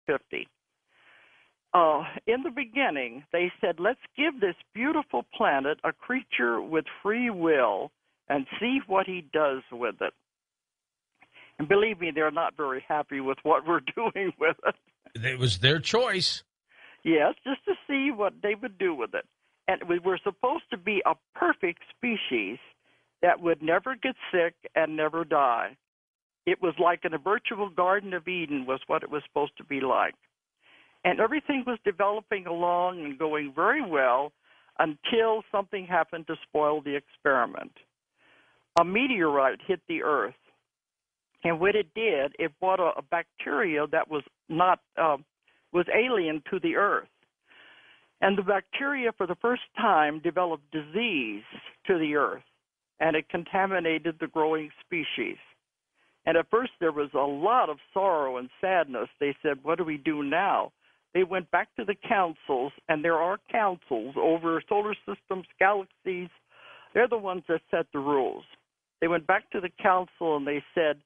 50. In the beginning, they said, let's give this beautiful planet a creature with free will and see what he does with it. And believe me, they're not very happy with what we're doing with it. It was their choice. Yes, just to see what they would do with it. And we were supposed to be a perfect species that would never get sick and never die. It was like a virtual Garden of Eden was what it was supposed to be like. And everything was developing along and going very well until something happened to spoil the experiment. A meteorite hit the Earth. And when it did, it brought a bacteria that was not was alien to the Earth. And the bacteria, for the first time, developed disease to the Earth, and it contaminated the growing species. And at first, there was a lot of sorrow and sadness. They said, what do we do now? They went back to the councils, and there are councils over solar systems, galaxies. They're the ones that set the rules. They went back to the council, and they said,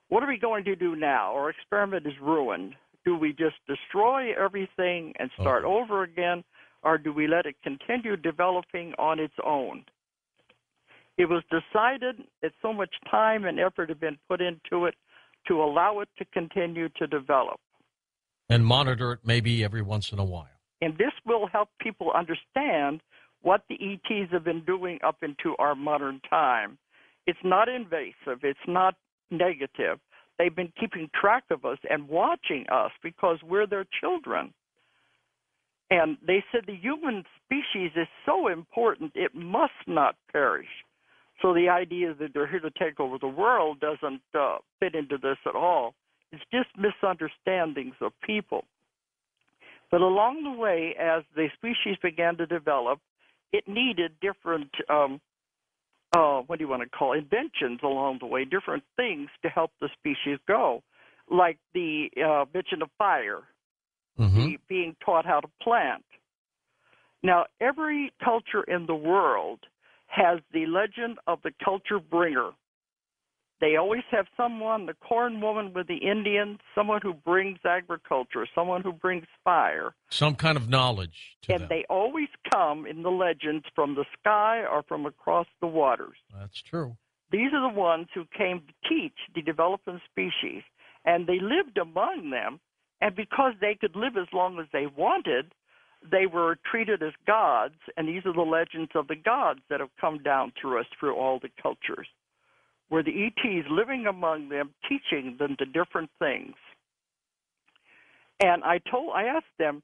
what are we going to do now? Our experiment is ruined. Do we just destroy everything and start over again, or do we let it continue developing on its own? It was decided that so much time and effort had been put into it to allow it to continue to develop. And monitor it maybe every once in a while. And this will help people understand what the ETs have been doing up into our modern time. It's not invasive. It's not negative. They've been keeping track of us and watching us because we're their children. And they said the human species is so important, it must not perish. So the idea that they're here to take over the world doesn't fit into this at all. It's just misunderstandings of people. But along the way, as the species began to develop, it needed different inventions along the way, different things to help the species go, like the invention of fire, the being taught how to plant. Now, every culture in the world has the legend of the culture bringer. They always have someone, the corn woman with the Indians, someone who brings agriculture, someone who brings fire. Some kind of knowledge to them. And they always come in the legends from the sky or from across the waters. That's true. These are the ones who came to teach the developing species, and they lived among them, and because they could live as long as they wanted, they were treated as gods, and these are the legends of the gods that have come down through us through all the cultures, where the ETs living among them, teaching them the different things. And I asked them,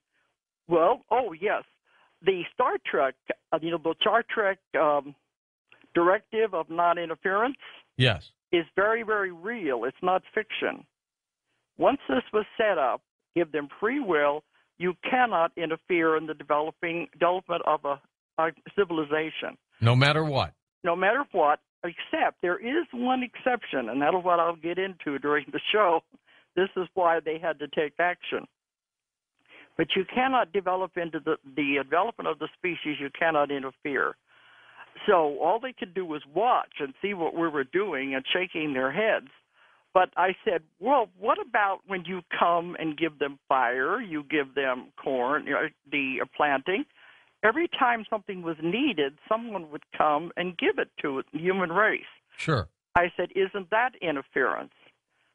the Star Trek, the Star Trek directive of non-interference is very, very real. It's not fiction. Once this was set up, give them free will, you cannot interfere in the development of a civilization. No matter what. No matter what, except there is one exception, and that's what I'll get into during the show. This is why they had to take action. But you cannot develop into the development of the species. You cannot interfere. So all they could do was watch and see what we were doing and shaking their heads. But I said, well, what about when you come and give them fire, you give them corn, the planting? Every time something was needed, someone would come and give it to the human race. Sure. I said, isn't that interference?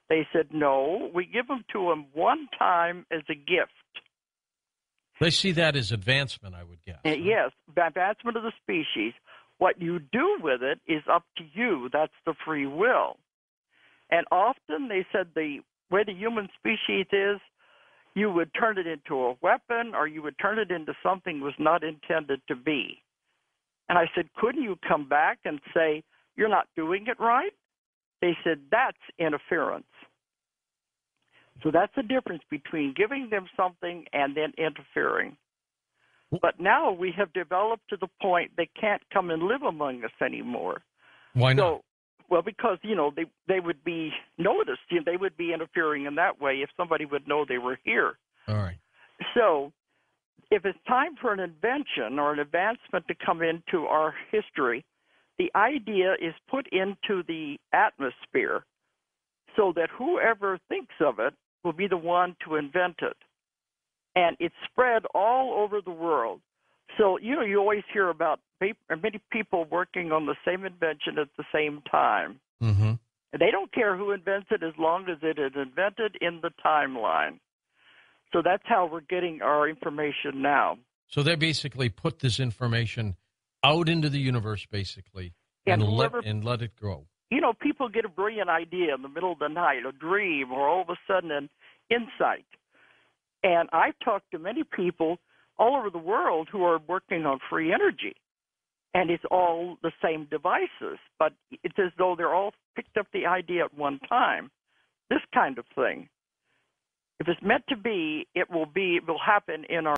They said, no, we give them to them one time as a gift. They see that as advancement, I would guess. Right? Yes, advancement of the species. What you do with it is up to you. That's the free will. And often they said the way the human species is, you would turn it into a weapon or you would turn it into something it was not intended to be. And I said, couldn't you come back and say, you're not doing it right? They said, that's interference. So that's the difference between giving them something and then interfering. But now we have developed to the point they can't come and live among us anymore. Why not? Well, because, they would be noticed. They would be interfering in that way if somebody would know they were here. All right. So if it's time for an invention or an advancement to come into our history, the idea is put into the atmosphere so that whoever thinks of it will be the one to invent it. And it's spread all over the world. So, you know, you always hear about many people working on the same invention at the same time. Mm-hmm. And they don't care who invents it as long as it is invented in the timeline. So that's how we're getting our information now. So they basically put this information out into the universe, basically, and let it grow. You know, people get a brilliant idea in the middle of the night, a dream, or all of a sudden an insight. And I've talked to many people all over the world who are working on free energy. And it's all the same devices, but it's as though they're all picked up the idea at one time. This kind of thing. If it's meant to be, it will happen in our